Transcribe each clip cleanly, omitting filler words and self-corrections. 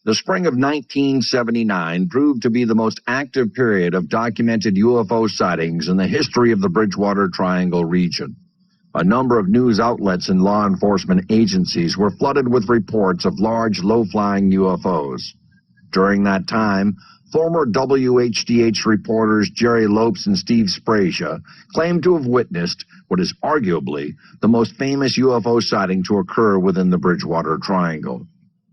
The spring of 1979 proved to be the most active period of documented UFO sightings in the history of the Bridgewater Triangle region. A number of news outlets and law enforcement agencies were flooded with reports of large, low-flying UFOs. During that time, former WHDH reporters Jerry Lopes and Steve Sbraccia claimed to have witnessed what is arguably the most famous UFO sighting to occur within the Bridgewater Triangle.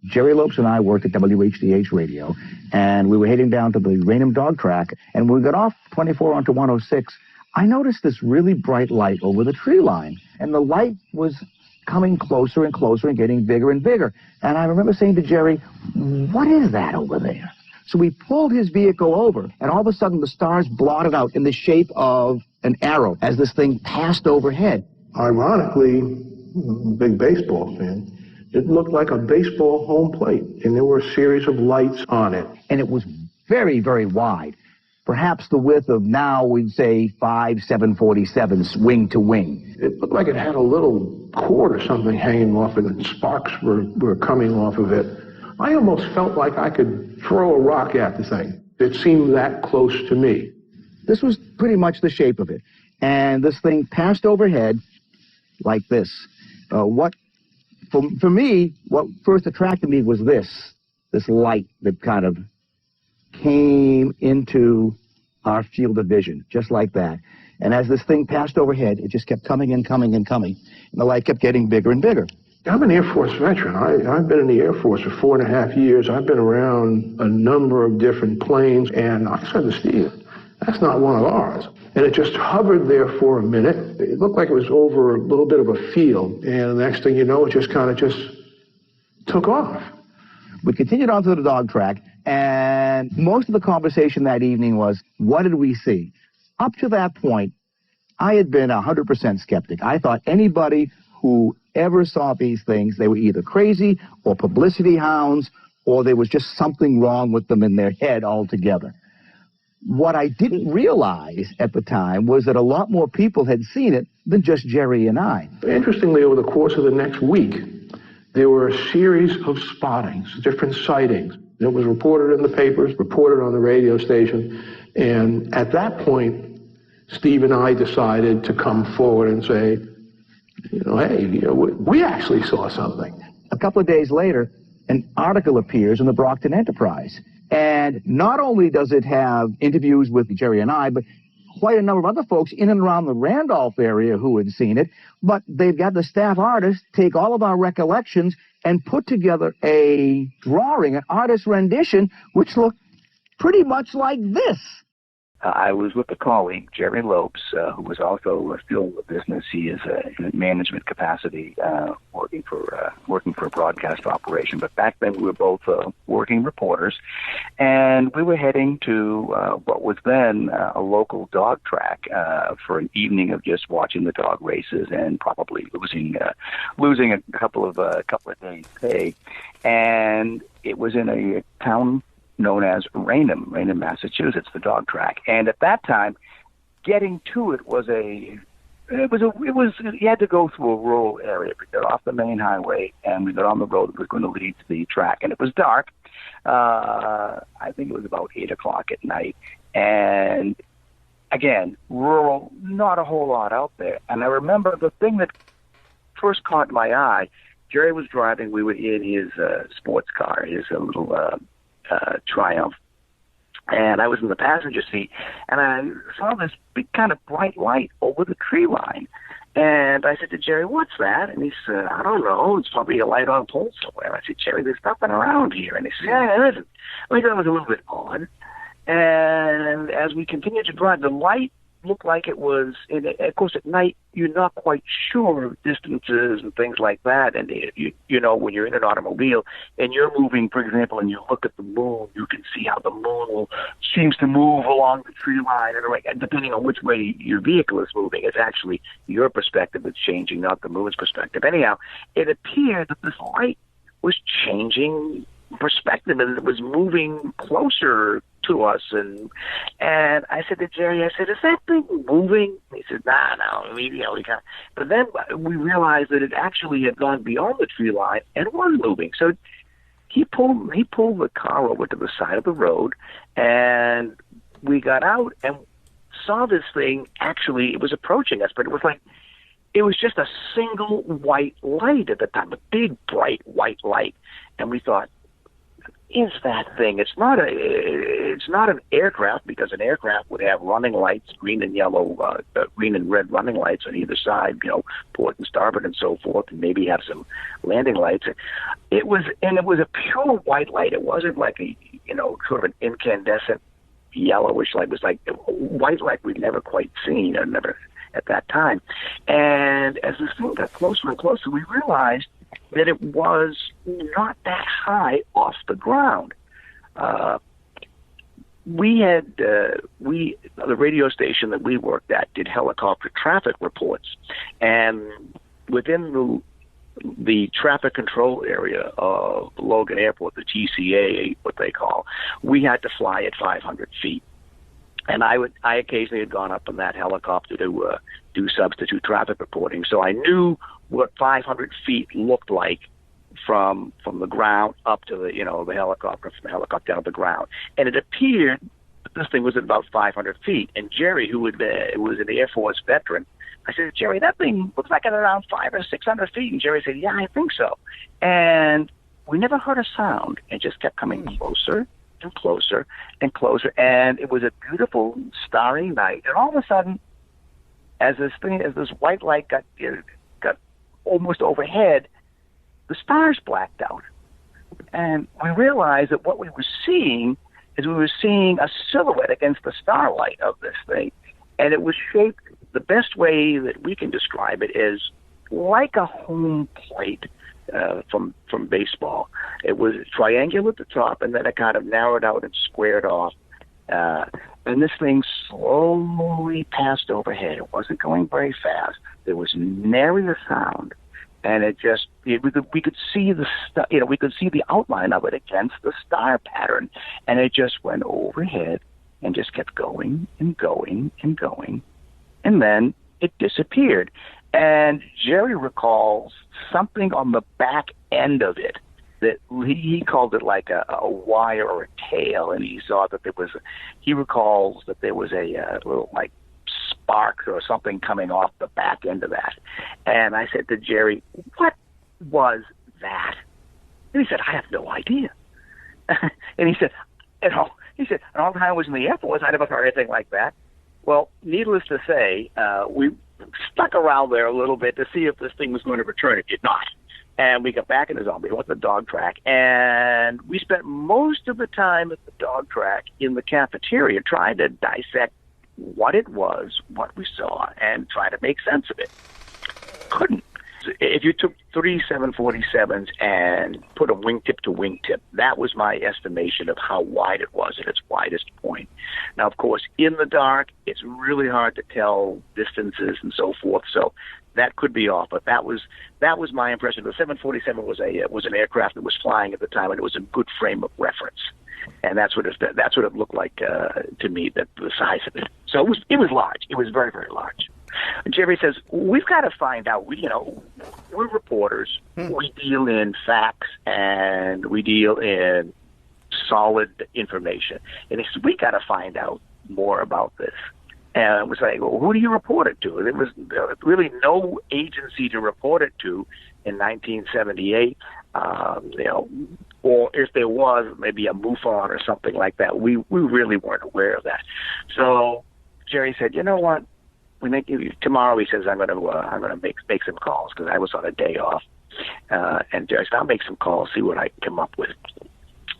Jerry Lopes and I worked at WHDH Radio, and we were heading down to the Raynham dog track, and when we got off 24 onto 106, I noticed this really bright light over the tree line, and the light was coming closer and closer and getting bigger and bigger. And I remember saying to Jerry, "What is that over there?" So we pulled his vehicle over, and all of a sudden the stars blotted out in the shape of an arrow as this thing passed overhead. Ironically, I'm a big baseball fan. It looked like a baseball home plate, and there were a series of lights on it. And it was very, very wide. Perhaps the width of now, we'd say, 5 747s wing to wing. It looked like it had a little cord or something hanging off it, and sparks were coming off of it. I almost felt like I could throw a rock at the thing. It seemed that close to me. This was pretty much the shape of it. And this thing passed overhead like this. For me, what first attracted me was this light that kind of came into our field of vision, just like that. And as this thing passed overhead, it just kept coming and coming and coming. And the light kept getting bigger and bigger. I'm an Air Force veteran. I've been in the Air Force for 4.5 years. I've been around a number of different planes, and I said to Steve, that's not one of ours. And it just hovered there for a minute. It looked like it was over a little bit of a field, and the next thing you know, it just kind of took off. We continued on to the dog track, and most of the conversation that evening was, what did we see? Up to that point, I had been 100% skeptic. I thought anybody who ever saw these things, they were either crazy or publicity hounds, or there was just something wrong with them in their head altogether. What I didn't realize at the time was that a lot more people had seen it than just Jerry and I. Interestingly, over the course of the next week, there were a series of spottings, different sightings. It was reported in the papers, reported on the radio station, and at that point, Steve and I decided to come forward and say, hey, we actually saw something. A couple of days later, an article appears in the Brockton Enterprise. And not only does it have interviews with Jerry and I, but quite a number of other folks in and around the Randolph area who had seen it. But they've got the staff artist take all of our recollections and put together a drawing, an artist rendition, which looked pretty much like this. I was with a colleague, Jerry Lopes, who was also still in the business. He is in a management capacity, working for a broadcast operation. But back then, we were both working reporters, and we were heading to what was then a local dog track for an evening of just watching the dog races and probably losing a couple of days' pay. And it was in a town known as Raynham, Massachusetts, the dog track. And at that time, getting to it was you had to go through a rural area. We got off the main highway and we got on the road that was going to lead to the track. And it was dark. I think it was about 8 o'clock at night. And again, rural, not a whole lot out there. And I remember the thing that first caught my eye, Jerry was driving. We were in his sports car, his little Triumph, and I was in the passenger seat, and I saw this big kind of bright light over the tree line, and I said to Jerry, what's that? And he said, I don't know, it's probably a light on a pole somewhere. I said, Jerry, there's nothing around here. And he said, yeah, there isn't. I thought it was a little bit odd, and as we continued to drive, the light looked like it was, of course, at night, you're not quite sure of distances and things like that. And when you're in an automobile and you're moving, for example, and you look at the moon, you can see how the moon seems to move along the tree line. And depending on which way your vehicle is moving, it's actually your perspective that's changing, not the moon's perspective. Anyhow, it appeared that this light was changing perspective and it was moving closer to us, and I said to Jerry, is that thing moving? He said, no, we can't. But then we realized that it actually had gone beyond the tree line and was moving. So he pulled the car over to the side of the road, and we got out and saw this thing. Actually, it was approaching us, but it was just a single white light at the time, a big, bright white light. And we thought, is that thing? It's not an aircraft, because an aircraft would have running lights, green and yellow, green and red running lights on either side, port and starboard and so forth, and maybe have some landing lights. It was a pure white light. It wasn't like a, sort of an incandescent yellowish light. It was like white light we'd never quite seen, or never at that time. And as this thing got closer and closer, we realized that it was not that high off the ground. The radio station that we worked at did helicopter traffic reports, and within the traffic control area of Logan Airport, the TCA, what they call, we had to fly at 500 feet. And I occasionally had gone up in that helicopter to do substitute traffic reporting. So I knew what 500 feet looked like from the ground up to the helicopter, from the helicopter down to the ground. And it appeared that this thing was at about 500 feet. And Jerry, who was an Air Force veteran, I said, Jerry, that thing looks like it's around 500 or 600 feet. And Jerry said, yeah, I think so. And we never heard a sound. It just kept coming closer and closer and closer, and it was a beautiful starry night. And all of a sudden, as this white light got almost overhead, the stars blacked out, and we realized that what we were seeing is we were seeing a silhouette against the starlight of this thing, and it was shaped. The best way that we can describe it is like a home plate. From baseball. It was triangular at the top, and then it kind of narrowed out and squared off. And this thing slowly passed overhead. It wasn't going very fast. There was nary a sound, and we could see we could see the outline of it against the star pattern, and it just went overhead and just kept going and going and going, and then it disappeared. And Jerry recalls something on the back end of it that he called it like a wire or a tail, and he saw that he recalls that there was a little like spark or something coming off the back end of that. And I said to Jerry, what was that? And he said, I have no idea. And he said, and all the time I was in the Air Force, I never heard anything like that. Well, needless to say, we stuck around there a little bit to see if this thing was going to return. It did not. And we got back in the zone. We went to the dog track, and we spent most of the time at the dog track in the cafeteria trying to dissect what it was, what we saw, and try to make sense of it. Couldn't. If you took 3 747s and put a wingtip to wingtip, that was my estimation of how wide it was at its widest point. Now, of course, in the dark, it's really hard to tell distances and so forth, so that could be off. But that was my impression. The 747 was an aircraft that was flying at the time, and it was a good frame of reference. And that's what it looked like to me, that the size of it. So it was large. It was very, very large. Jerry says, we've got to find out. We're reporters. We deal in facts, and we deal in solid information. And he said, we got to find out more about this. And it was like, well, who do you report it to? There was really no agency to report it to in 1978. Or if there was, maybe a MUFON or something like that. We really weren't aware of that. So Jerry said, you know what? Tomorrow, he says, I'm going to make some calls, because I was on a day off. And Jerry said, I'll make some calls, see what I can come up with.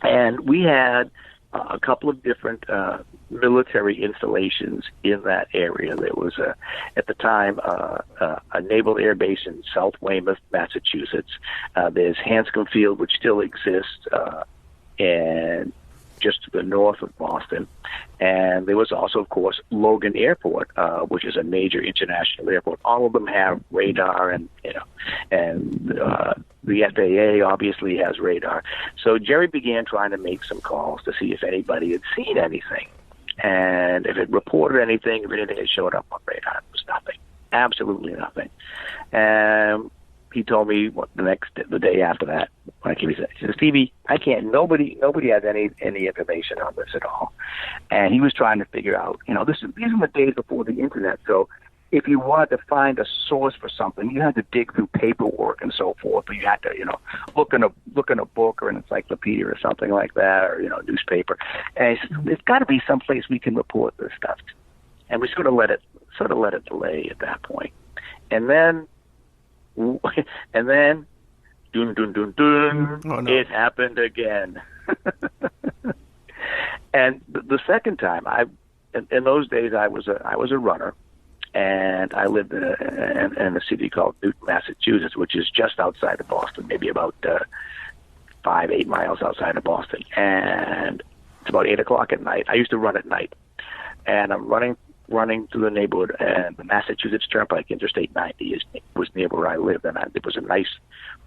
And we had a couple of different military installations in that area. There was, at the time, a naval air base in South Weymouth, Massachusetts. There's Hanscom Field, which still exists, and just to the north of Boston. And there was also, of course, Logan Airport, which is a major international airport. All of them have radar, and the FAA obviously has radar. So Jerry began trying to make some calls to see if anybody had seen anything, and if it reported anything, if anything had showed up on radar. It was nothing, absolutely nothing. And he told me the day after that, when I came, he said, Stevie, I can't, nobody has any information on this at all. And he was trying to figure out, these are the days before the internet. So if you wanted to find a source for something, you had to dig through paperwork and so forth. Or you had to, look in a book or an encyclopedia or something like that, or, newspaper. And he said, there's got to be some place we can report this stuff. And we sort of let it delay at that point. And then, dun, dun, dun, dun, oh, no. It happened again. And the second time, in those days, I was a runner, and I lived in a city called Newton, Massachusetts, which is just outside of Boston, maybe about 5-8 miles outside of Boston. And it's about 8 o'clock at night. I used to run at night, and I'm running through the neighborhood, and the Massachusetts Turnpike, Interstate 90, was near where I lived, and it was a nice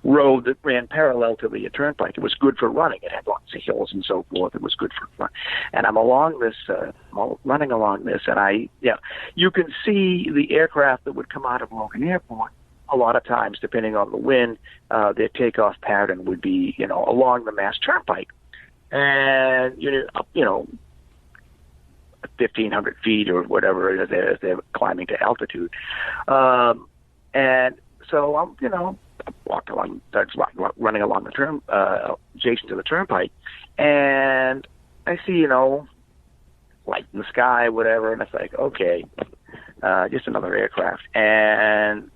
road that ran parallel to the turnpike. It was good for running. It had lots of hills and so forth. It was good for fun. And I'm running along this, and you can see the aircraft that would come out of Logan Airport. A lot of times, depending on the wind, their takeoff pattern would be, along the Mass Turnpike, and 1,500 feet or whatever it is as they're climbing to altitude. And so I'm, running along the adjacent to the turnpike, and I see, light in the sky, whatever, and it's like, okay, just another aircraft. And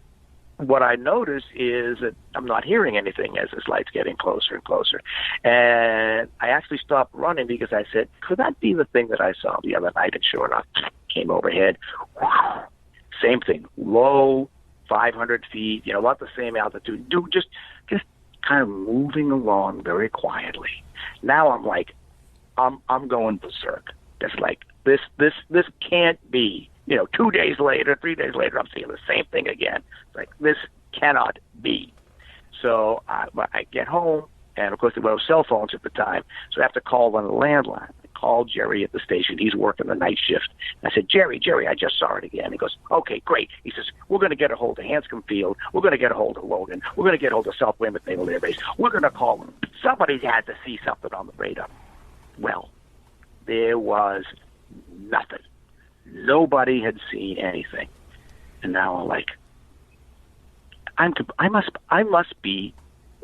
what I notice is that I'm not hearing anything as this light's getting closer and closer. And I actually stopped running because I said, could that be the thing that I saw the other night? And sure enough, came overhead. Wow. Same thing. Low, 500 feet, about the same altitude. Just kind of moving along very quietly. Now I'm like, I'm going berserk. It's like, this can't be. 2 days later, 3 days later, I'm seeing the same thing again. It's like, this cannot be. So I get home, and of course there were no cell phones at the time, so I have to call on the landline. I called Jerry at the station. He's working the night shift. I said, Jerry, I just saw it again. He goes, okay, great. He says, we're going to get a hold of Hanscom Field. We're going to get a hold of Logan. We're going to get a hold of South Weymouth Naval Air Base. We're going to call them. Somebody had to see something on the radar. Well, there was nothing. Nobody had seen anything. And now I'm like, I must be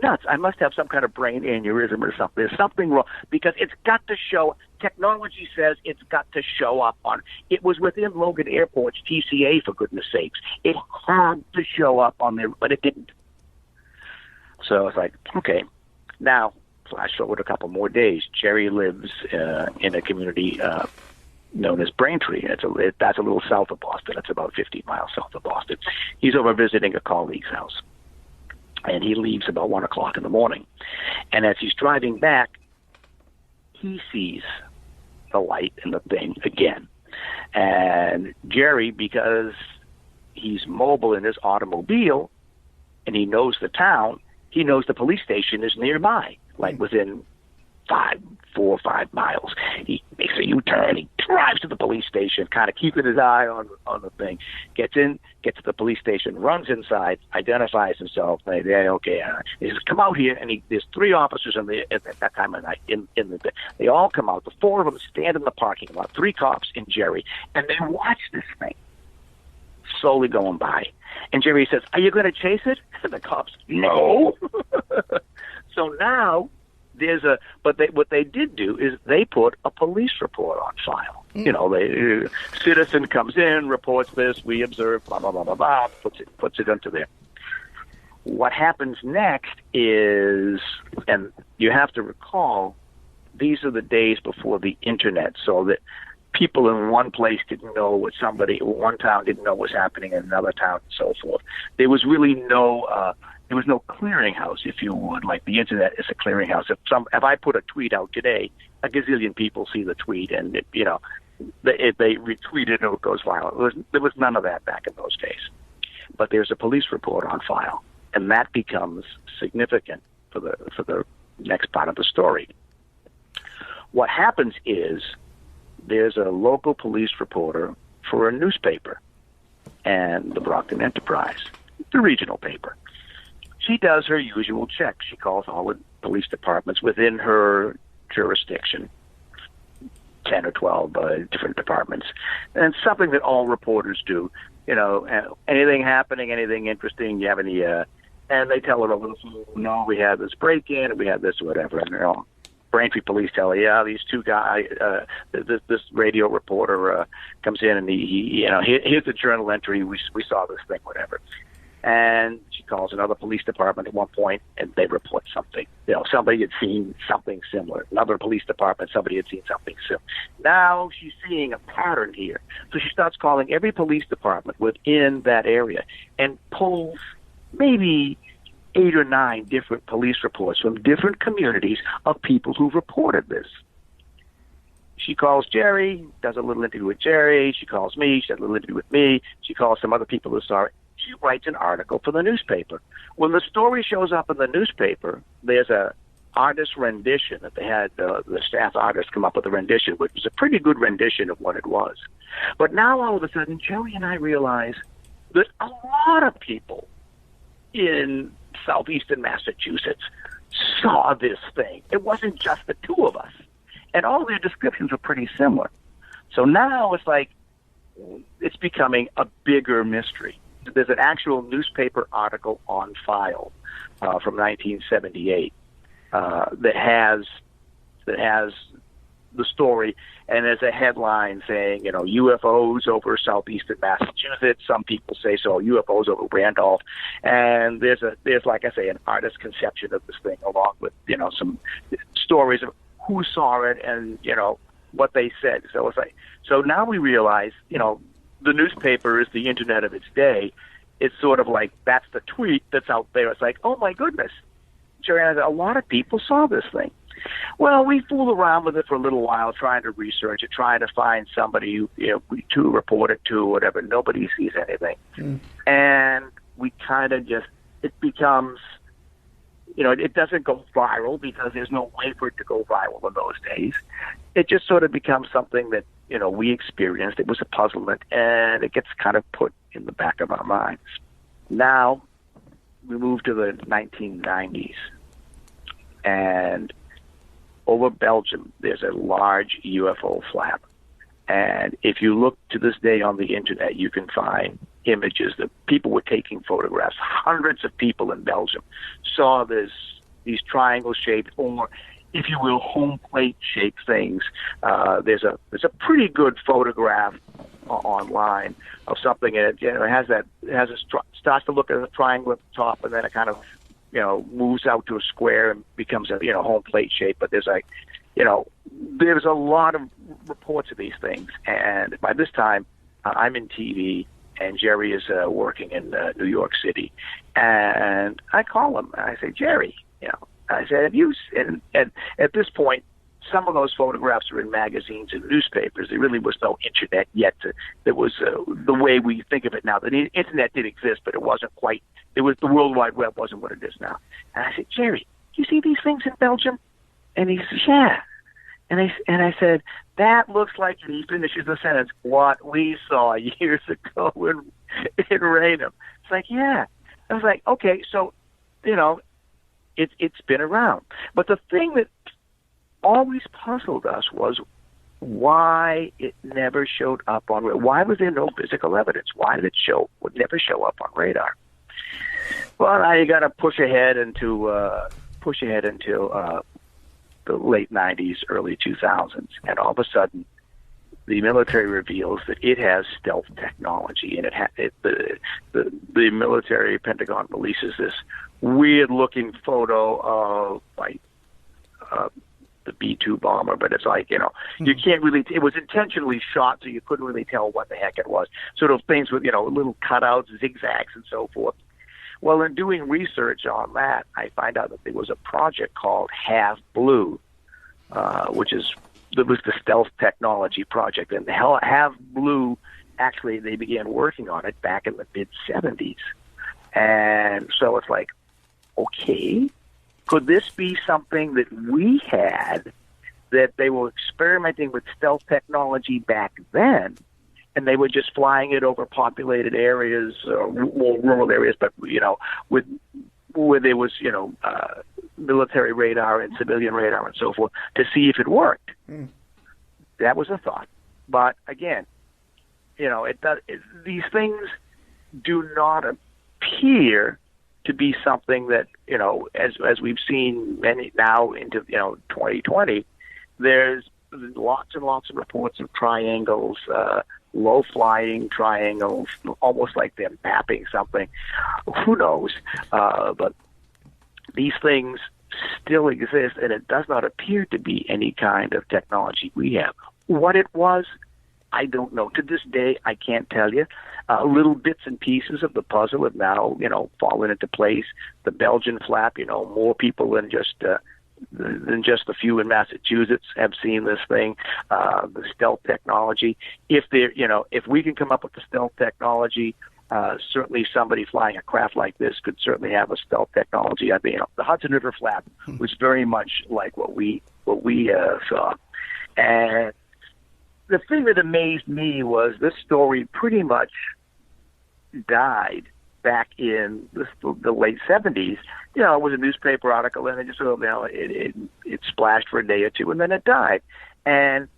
nuts. I must have some kind of brain aneurysm or something. There's something wrong, because it's got to show. Technology says it's got to show up on. It was within Logan Airport's TCA, for goodness sakes. It had to show up on there, but it didn't. So it's like, okay. Now, flash forward a couple more days. Jerry lives in a community known as Braintree. That's a little south of Boston. It's about 50 miles south of Boston. He's over visiting a colleague's house, and he leaves about 1 o'clock in the morning. And as he's driving back, he sees the light in the thing again. And Jerry, because he's mobile in his automobile, and he knows the town, he knows the police station is nearby, like within 4 or 5 miles. He makes a U-turn. He drives to the police station, kind of keeping his eye on the thing. Gets to the police station, runs inside, identifies himself. He says, "Come out here." And there's 3 officers at that time of night. They all come out. The 4 of them stand in the parking lot. 3 cops and Jerry, and they watch this thing slowly going by. And Jerry says, "Are you going to chase it?" And the cops, "No." So now. What they did do is they put a police report on file. Citizen comes in, reports this, we observe, blah, blah, blah, blah, blah, puts it into there. What happens next is, and you have to recall, these are the days before the internet, so that people in one place didn't know one town didn't know what was happening in another town and so forth. There was really no clearinghouse, if you would, like the internet is a clearinghouse. If I put a tweet out today, a gazillion people see the tweet, and they retweet it and it goes viral. There was none of that back in those days. But there's a police report on file, and that becomes significant for the next part of the story. What happens is there's a local police reporter for a newspaper, and the Brockton Enterprise, the regional paper. she does her usual checks. She calls all the police departments within her jurisdiction, 10 or 12 different departments, and something that all reporters do. Anything happening, anything interesting, you have any, and they tell her over the phone, no, we had this break-in, and we had this, whatever, and Braintree police tell her, yeah, these two guys, this radio reporter comes in, and he here's the journal entry, we saw this thing, whatever. And she calls another police department at one point, and they report something. Somebody had seen something similar. Another police department, somebody had seen something similar. Now she's seeing a pattern here. So she starts calling every police department within that area and pulls maybe 8 or 9 different police reports from different communities of people who reported this. She calls Jerry, does a little interview with Jerry. She calls me, she does a little interview with me. She calls some other people who saw it. She writes an article for the newspaper. When the story shows up in the newspaper, there's a artist rendition that they had the staff artist come up with a rendition, which was a pretty good rendition of what it was. But now all of a sudden, Jerry and I realize that a lot of people in southeastern Massachusetts saw this thing. It wasn't just the two of us. And all their descriptions were pretty similar. So now it's like it's becoming a bigger mystery. There's an actual newspaper article on file from 1978 that has the story, and there's a headline saying, UFOs over southeastern Massachusetts. Some people say so, UFOs over Randolph. And there's like I say, an artist's conception of this thing, along with some stories of who saw it and what they said. So it's like, so now we realize the newspaper is the internet of its day. It's sort of like that's the tweet that's out there. It's like, oh my goodness, Jerry, a lot of people saw this thing. Well, we fool around with it for a little while, trying to research it, trying to find somebody to report it to, whatever. Nobody sees anything, and we kind of it becomes, it doesn't go viral because there's no way for it to go viral in those days. It just sort of becomes something that we experienced. It was a puzzlement, and it gets kind of put in the back of our minds. Now we move to the 1990s, and over Belgium, there's a large UFO flap. And if you look to this day on the internet, you can find images that people were taking photographs. Hundreds of people in Belgium saw these triangle-shaped, or if you will, home plate-shaped things. There's a pretty good photograph online of something, and it starts to look at a triangle at the top, and then it kind of moves out to a square and becomes a home plate shape. But there's there's a lot of reports of these things, and by this time I'm in TV and Jerry is working in New York City, and I call him and I say, Jerry, I said, have you? And at this point, some of those photographs are in magazines and newspapers. There really was no internet yet. There was the way we think of it now. The internet did exist, but it wasn't quite. It was the World Wide Web wasn't what it is now. And I said, Jerry, do you see these things in Belgium? And he says, yeah. And I said, that looks like, and he finishes the sentence, what we saw years ago in Raynham. It's like, yeah. I was like, okay, so, it's been around. But the thing that always puzzled us was why it never showed up on radar. Why was there no physical evidence? Why did it never show up on radar? Well, now you got to push ahead into the late 90s, early 2000s, and all of a sudden, the military reveals that it has stealth technology, and the military Pentagon releases this weird-looking photo of the B-2 bomber, but it's like, you can't really, it was intentionally shot, so you couldn't really tell what the heck it was. Sort of things with, little cutouts, zigzags, and so forth. Well, in doing research on that, I find out that there was a project called Half Blue, which was the stealth technology project. And Half Blue, actually, they began working on it back in the mid-'70s. And so it's like, okay, could this be something that we had, that they were experimenting with stealth technology back then, and they were just flying it over populated areas, more rural areas, but with where there was, military radar and civilian radar and so forth to see if it worked. That was a thought. But again, these things do not appear to be something that, as we've seen many now into, 2020, there's lots and lots of reports of triangles, low-flying triangles, almost like they're mapping something. Who knows? But these things still exist, and it does not appear to be any kind of technology we have. What it was, I don't know. To this day, I can't tell you. Little bits and pieces of the puzzle have now, fallen into place. The Belgian flap, more people than just a few in Massachusetts have seen this thing. The stealth technology. If we can come up with the stealth technology, certainly somebody flying a craft like this could certainly have a stealth technology. I mean, the Hudson River flap was very much like what we saw. And the thing that amazed me was this story pretty much died back in the late 70s. It was a newspaper article, and it just it splashed for a day or two, and then it died. And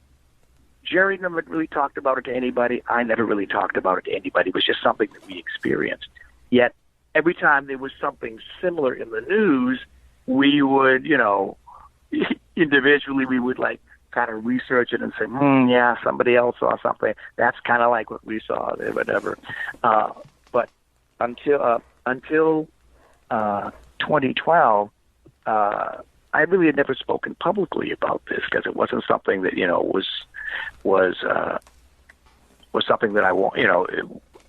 Jerry never really talked about it to anybody. I never really talked about it to anybody. It was just something that we experienced. Yet every time there was something similar in the news, we would, individually, we would kind of research it and say, yeah, somebody else saw something. That's kind of like what we saw, whatever. But until 2012, I really had never spoken publicly about this because it wasn't something that was something that I want.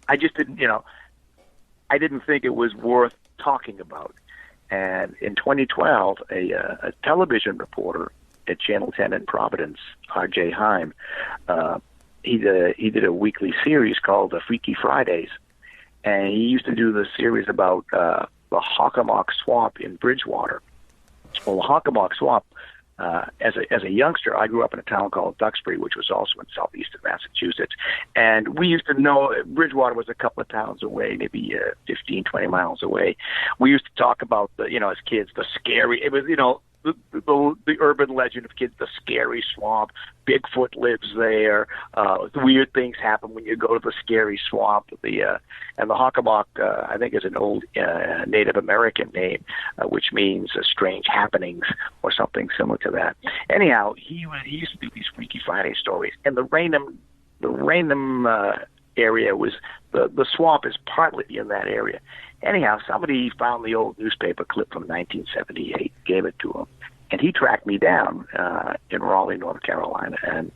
I just didn't. I didn't think it was worth talking about. And in 2012, a television reporter at Channel 10 in Providence, R.J. Heim, he did a weekly series called the Freaky Fridays, and he used to do the series about the Hockomock Swamp in Bridgewater. Well, the Hockomock Swamp, as a youngster, I grew up in a town called Duxbury, which was also in southeastern Massachusetts, and we used to know Bridgewater was a couple of towns away, maybe 15, 20 miles away. We used to talk about as kids, the scary. It was the urban legend of kids, the scary swamp. Bigfoot lives there. Weird things happen when you go to the scary swamp. And the Hockomock, I think, is an old Native American name, which means strange happenings or something similar to that. Anyhow, he used to do these Freaky Friday stories, and the Raynham area was the swamp is partly in that area. Anyhow, somebody found the old newspaper clip from 1978, gave it to him, and he tracked me down in Raleigh, North Carolina, and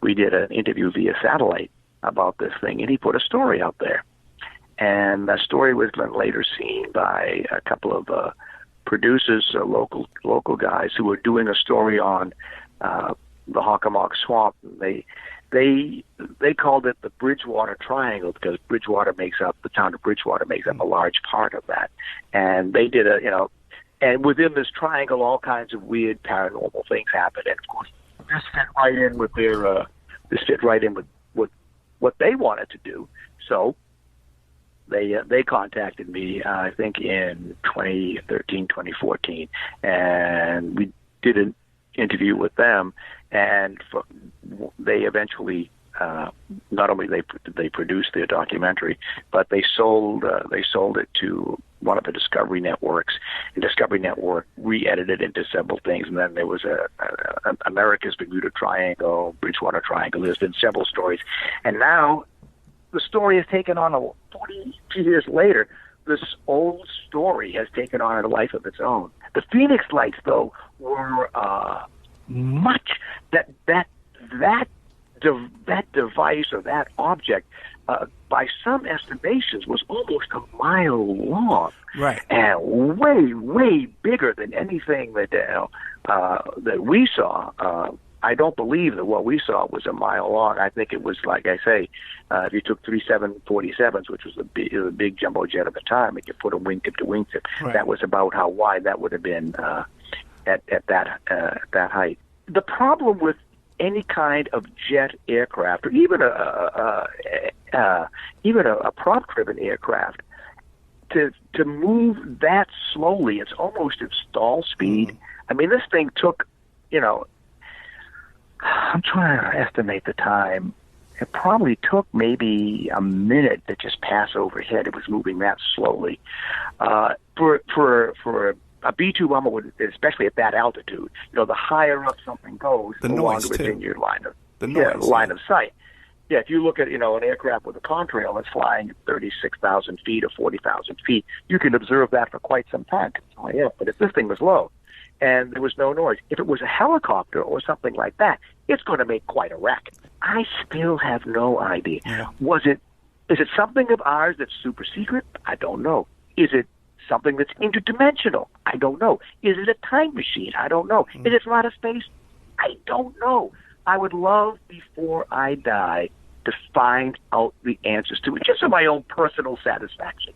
we did an interview via satellite about this thing, and he put a story out there. And the story was then later seen by a couple of producers, local guys who were doing a story on the Hockomock Swamp. They called it the Bridgewater Triangle because the town of Bridgewater makes up a large part of that. And they did and within this triangle, all kinds of weird paranormal things happen. And of course, this fit right in with what they wanted to do. So they contacted me, I think in 2013, 2014, and we did an interview with them, and they eventually not only they produced their documentary, but they sold it to one of the Discovery networks, and Discovery Network re-edited it into several things, and then there was America's Bermuda Triangle, Bridgewater Triangle. There's been several stories, and now the story has taken on 42 years later. This old story has taken on a life of its own. The Phoenix Lights, though, were much that device or that object, by some estimations, was almost a mile long, right, and way bigger than anything that we saw. I don't believe that what we saw was a mile long. I think it was, like I say, if you took 3 747s, which was the big jumbo jet of the time, and you put a wingtip to wingtip, right, that was about how wide that would have been at that height. The problem with any kind of jet aircraft, or even a prop-driven aircraft, to move that slowly, it's almost at stall speed. I mean, this thing took, I'm trying to estimate the time. It probably took maybe a minute to just pass overhead. It was moving that slowly. For a B-2 bomber, especially at that altitude, the higher up something goes, the longer it's in your line of sight. Yeah, if you look at, an aircraft with a contrail that's flying at 36,000 feet or 40,000 feet, you can observe that for quite some time. But if this thing was low and there was no noise, if it was a helicopter or something like that, it's going to make quite a racket. I still have no idea. Yeah. Is it something of ours that's super secret? I don't know. Is it something that's interdimensional? I don't know. Is it a time machine? I don't know. Is it from outer space? I don't know. I would love, before I die, to find out the answers to it, just for my own personal satisfaction.